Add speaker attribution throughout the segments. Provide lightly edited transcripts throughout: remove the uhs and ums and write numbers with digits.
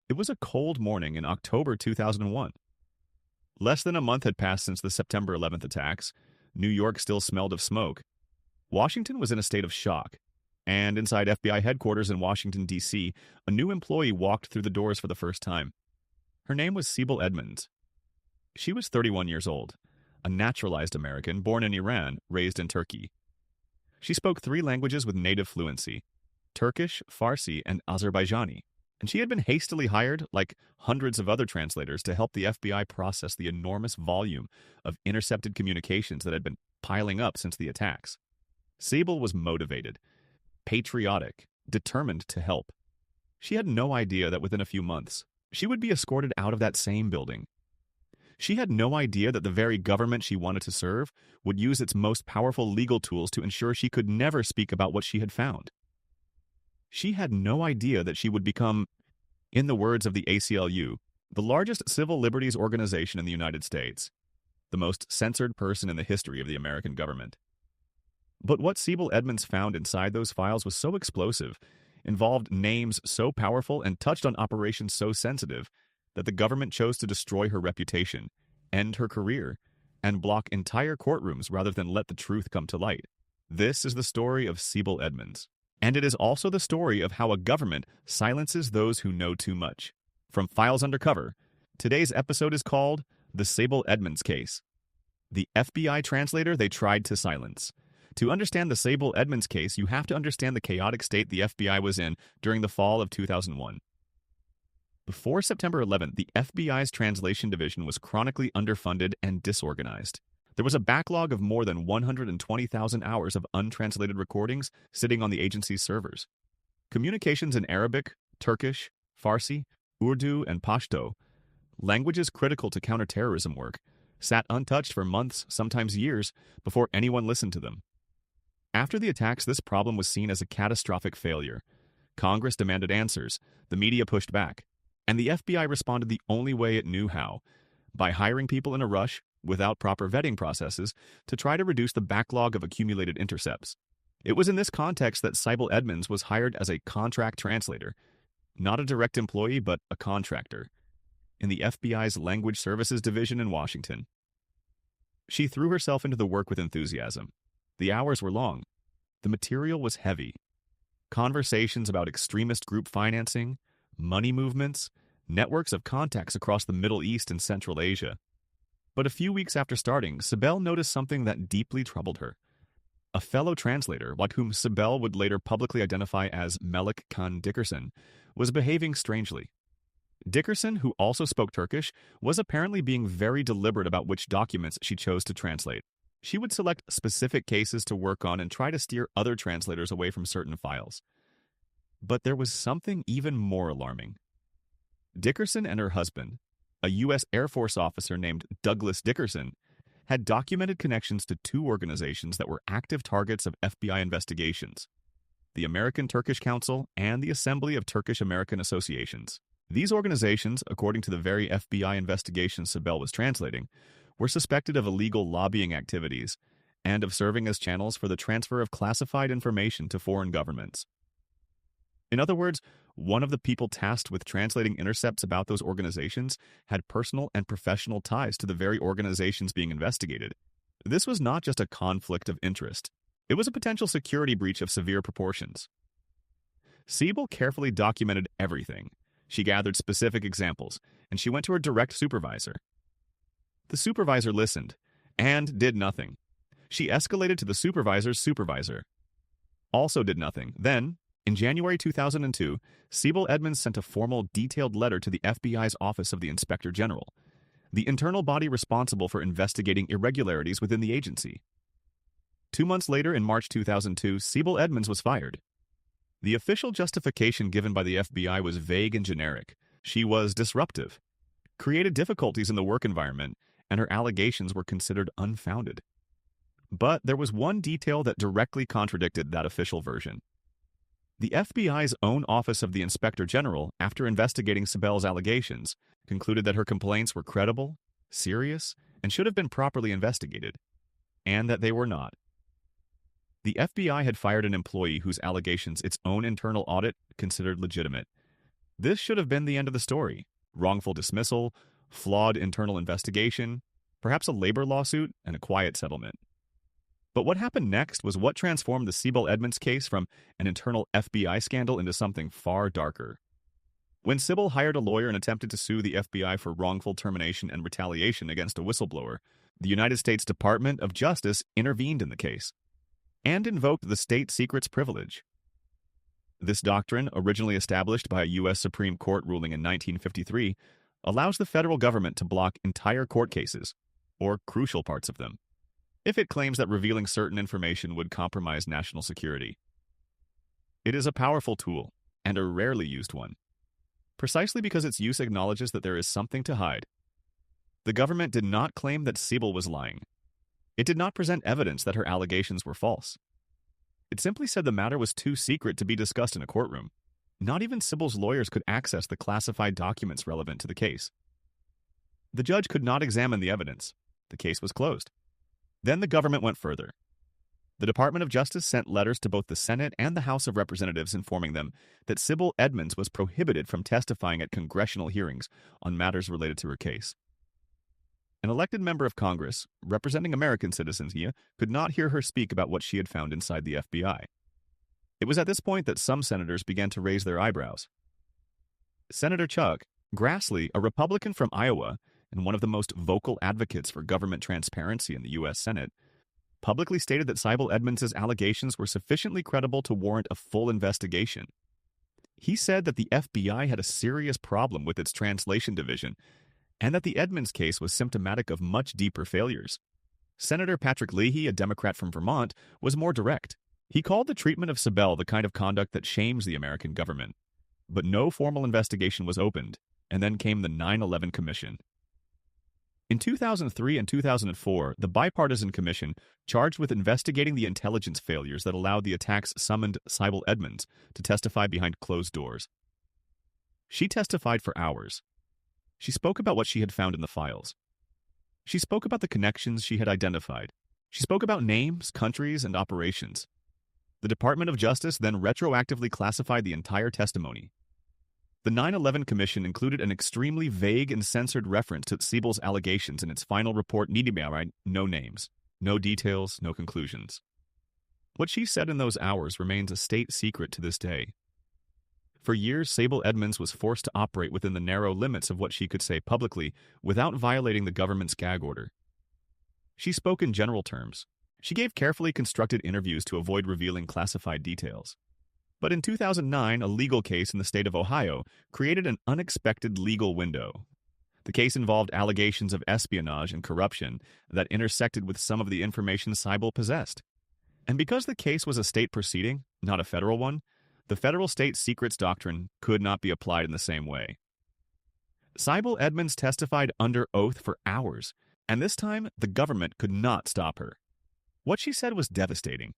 Speaker 1: It was a cold morning in October 2001. Less than a month had passed since the September 11th attacks. New York still smelled of smoke. Washington was in a state of shock. And inside FBI headquarters in Washington, D.C., a new employee walked through the doors for the first time. Her name was Sibel Edmonds. She was 31 years old, a naturalized American born in Iran, raised in Turkey. She spoke 3 languages with native fluency: Turkish, Farsi, and Azerbaijani. And she had been hastily hired, like hundreds of other translators, to help the FBI process the enormous volume of intercepted communications that had been piling up since the attacks. Sibel was motivated, patriotic, determined to help. She had no idea that within a few months, she would be escorted out of that same building. She had no idea that the very government she wanted to serve would use its most powerful legal tools to ensure she could never speak about what she had found. She had no idea that she would become, in the words of the ACLU, the largest civil liberties organization in the United States, the most censored person in the history of the American government. But what Sibel Edmonds found inside those files was so explosive, involved names so powerful, and touched on operations so sensitive that the government chose to destroy her reputation, end her career, and block entire courtrooms rather than let the truth come to light. This is the story of Sibel Edmonds. And it is also the story of how a government silences those who know too much. From Files Undercover, today's episode is called The Sibel Edmonds Case. The FBI translator they tried to silence. To understand the Sibel Edmonds case, you have to understand the chaotic state the FBI was in during the fall of 2001. Before September 11th, the FBI's translation division was chronically underfunded and disorganized. There was a backlog of more than 120,000 hours of untranslated recordings sitting on the agency's servers. Communications in Arabic, Turkish, Farsi, Urdu, and Pashto, languages critical to counterterrorism work, sat untouched for months, sometimes years, before anyone listened to them. After the attacks, this problem was seen as a catastrophic failure. Congress demanded answers, the media pushed back, and the FBI responded the only way it knew how, by hiring people in a rush, without proper vetting processes, to try to reduce the backlog of accumulated intercepts. It was in this context that Sibel Edmonds was hired as a contract translator, not a direct employee, but a contractor, in the FBI's Language Services Division in Washington. She threw herself into the work with enthusiasm. The hours were long. The material was heavy. Conversations about extremist group financing, money movements, networks of contacts across the Middle East and Central Asia. But a few weeks after starting, Sibel noticed something that deeply troubled her. A fellow translator, like whom Sibel would later publicly identify as Melik Khan Dickerson, was behaving strangely. Dickerson, who also spoke Turkish, was apparently being very deliberate about which documents she chose to translate. She would select specific cases to work on and try to steer other translators away from certain files. But there was something even more alarming. Dickerson and her husband, a U.S. Air Force officer named Douglas Dickerson, had documented connections to 2 organizations that were active targets of FBI investigations: the American Turkish Council and the Assembly of Turkish American Associations. These organizations, according to the very FBI investigation Sibel was translating, were suspected of illegal lobbying activities and of serving as channels for the transfer of classified information to foreign governments. In other words, one of the people tasked with translating intercepts about those organizations had personal and professional ties to the very organizations being investigated. This was not just a conflict of interest. It was a potential security breach of severe proportions. Sibel carefully documented everything. She gathered specific examples, and she went to her direct supervisor. The supervisor listened, and did nothing. She escalated to the supervisor's supervisor. Also did nothing. Then, in January 2002, Sibel Edmonds sent a formal, detailed letter to the FBI's Office of the Inspector General, the internal body responsible for investigating irregularities within the agency. 2 months later, in March 2002, Sibel Edmonds was fired. The official justification given by the FBI was vague and generic. She was disruptive, created difficulties in the work environment, and her allegations were considered unfounded. But there was one detail that directly contradicted that official version. The FBI's own Office of the Inspector General, after investigating Sibel's allegations, concluded that her complaints were credible, serious, and should have been properly investigated, and that they were not. The FBI had fired an employee whose allegations its own internal audit considered legitimate. This should have been the end of the story. Wrongful dismissal, flawed internal investigation, perhaps a labor lawsuit, and a quiet settlement. But what happened next was what transformed the Sibel Edmonds case from an internal FBI scandal into something far darker. When Sibel hired a lawyer and attempted to sue the FBI for wrongful termination and retaliation against a whistleblower, the United States Department of Justice intervened in the case and invoked the state secrets privilege. This doctrine, originally established by a U.S. Supreme Court ruling in 1953, allows the federal government to block entire court cases, or crucial parts of them, if it claims that revealing certain information would compromise national security. It is a powerful tool, and a rarely used one, precisely because its use acknowledges that there is something to hide. The government did not claim that Sibel was lying. It did not present evidence that her allegations were false. It simply said the matter was too secret to be discussed in a courtroom. Not even Sibel's lawyers could access the classified documents relevant to the case. The judge could not examine the evidence. The case was closed. Then the government went further. The Department of Justice sent letters to both the Senate and the House of Representatives informing them that Sibel Edmonds was prohibited from testifying at congressional hearings on matters related to her case. An elected member of Congress, representing American citizens here, could not hear her speak about what she had found inside the FBI. It was at this point that some senators began to raise their eyebrows. Senator Chuck Grassley, a Republican from Iowa and one of the most vocal advocates for government transparency in the U.S. Senate, publicly stated that Sibel Edmonds' allegations were sufficiently credible to warrant a full investigation. He said that the FBI had a serious problem with its translation division and that the Edmonds case was symptomatic of much deeper failures. Senator Patrick Leahy, a Democrat from Vermont, was more direct. He called the treatment of Sibel the kind of conduct that shames the American government. But no formal investigation was opened, and then came the 9/11 Commission. In 2003 and 2004, the Bipartisan Commission, charged with investigating the intelligence failures that allowed the attacks, summoned Sibel Edmonds to testify behind closed doors. She testified for hours. She spoke about what she had found in the files. She spoke about the connections she had identified. She spoke about names, countries, and operations. The Department of Justice then retroactively classified the entire testimony. The 9/11 Commission included an extremely vague and censored reference to Sibel's allegations in its final report, no names, no details, no conclusions. What she said in those hours remains a state secret to this day. For years, Sibel Edmonds was forced to operate within the narrow limits of what she could say publicly without violating the government's gag order. She spoke in general terms. She gave carefully constructed interviews to avoid revealing classified details. But in 2009, a legal case in the state of Ohio created an unexpected legal window. The case involved allegations of espionage and corruption that intersected with some of the information Sibel possessed. And because the case was a state proceeding, not a federal one, the federal state secrets doctrine could not be applied in the same way. Sibel Edmonds testified under oath for hours, and this time the government could not stop her. What she said was devastating.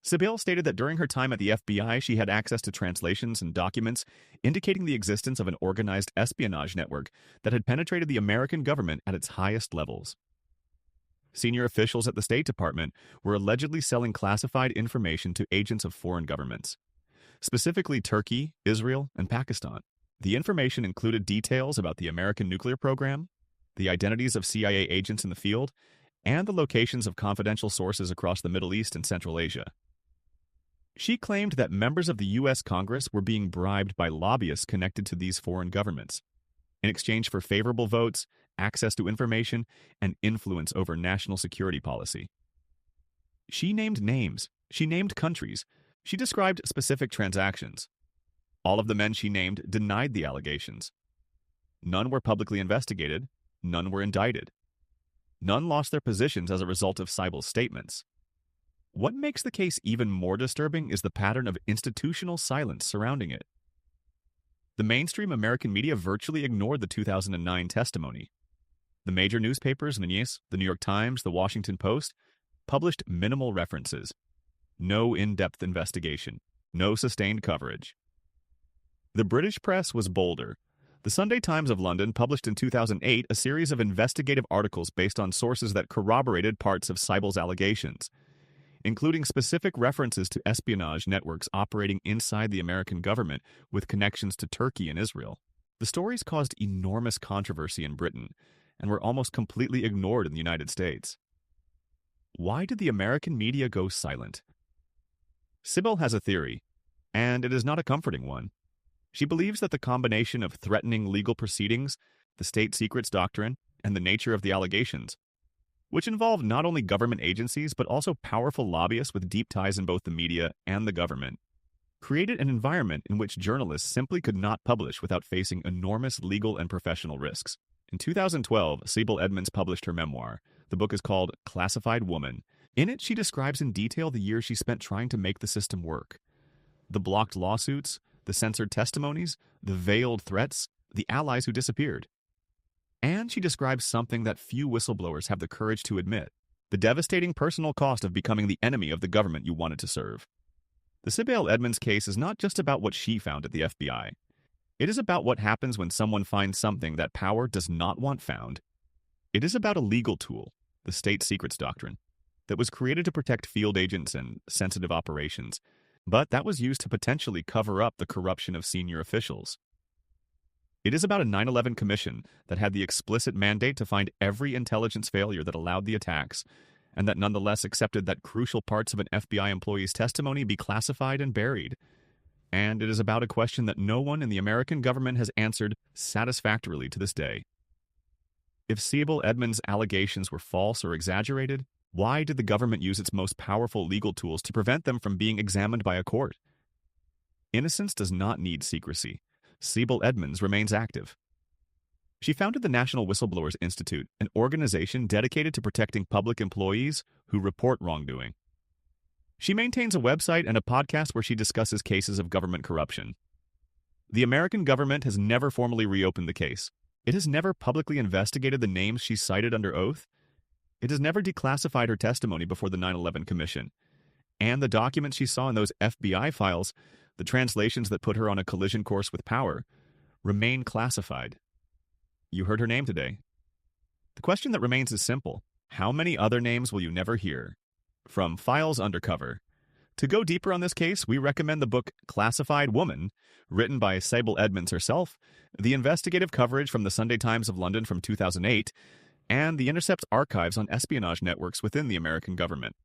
Speaker 1: Sibel stated that during her time at the FBI, she had access to translations and documents indicating the existence of an organized espionage network that had penetrated the American government at its highest levels. Senior officials at the State Department were allegedly selling classified information to agents of foreign governments, specifically Turkey, Israel, and Pakistan. The information included details about the American nuclear program, the identities of CIA agents in the field, and the locations of confidential sources across the Middle East and Central Asia. She claimed that members of the U.S. Congress were being bribed by lobbyists connected to these foreign governments in exchange for favorable votes, access to information, and influence over national security policy. She named names. She named countries. She described specific transactions. All of the men she named denied the allegations. None were publicly investigated. None were indicted. None lost their positions as a result of Sibel's statements. What makes the case even more disturbing is the pattern of institutional silence surrounding it. The mainstream American media virtually ignored the 2009 testimony. The major newspapers, the New York Times, the Washington Post, published minimal references. No in-depth investigation. No sustained coverage. The British press was bolder. The Sunday Times of London published in 2008 a series of investigative articles based on sources that corroborated parts of Sibel's allegations. including specific references to espionage networks operating inside the American government with connections to Turkey and Israel. The stories caused enormous controversy in Britain and were almost completely ignored in the United States. Why did the American media go silent? Sibel has a theory, and it is not a comforting one. She believes that the combination of threatening legal proceedings, the state secrets doctrine, and the nature of the allegations, which involve not only government agencies but also powerful lobbyists with deep ties in both the media and the government, created an environment in which journalists simply could not publish without facing enormous legal and professional risks. In 2012, Sibel Edmonds published her memoir. The book is called Classified Woman. In it, she describes in detail the years she spent trying to make the system work. The blocked lawsuits, the censored testimonies, the veiled threats, the allies who disappeared. And she describes something that few whistleblowers have the courage to admit: the devastating personal cost of becoming the enemy of the government you wanted to serve. The Sibel Edmonds case is not just about what she found at the FBI. It is about what happens when someone finds something that power does not want found. It is about a legal tool, the state secrets doctrine, that was created to protect field agents and sensitive operations, but that was used to potentially cover up the corruption of senior officials. It is about a 9/11 commission that had the explicit mandate to find every intelligence failure that allowed the attacks, and that nonetheless accepted that crucial parts of an FBI employee's testimony be classified and buried. And it is about a question that no one in the American government has answered satisfactorily to this day. If Sibel Edmonds' allegations were false or exaggerated, why did the government use its most powerful legal tools to prevent them from being examined by a court? Innocence does not need secrecy. Sibel Edmonds remains active. She founded the National Whistleblowers Institute, an organization dedicated to protecting public employees who report wrongdoing. She maintains a website and a podcast where she discusses cases of government corruption. The American government has never formally reopened the case. It has never publicly investigated the names she cited under oath. It has never declassified her testimony before the 9/11 Commission. And the documents she saw in those FBI files, the translations that put her on a collision course with power, remain classified. You heard her name today. The question that remains is simple. How many other names will you never hear? From Files Undercover. To go deeper on this case, we recommend the book Classified Woman, written by Sibel Edmonds herself, the investigative coverage from the Sunday Times of London from 2008, and the Intercepts archives on espionage networks within the American government.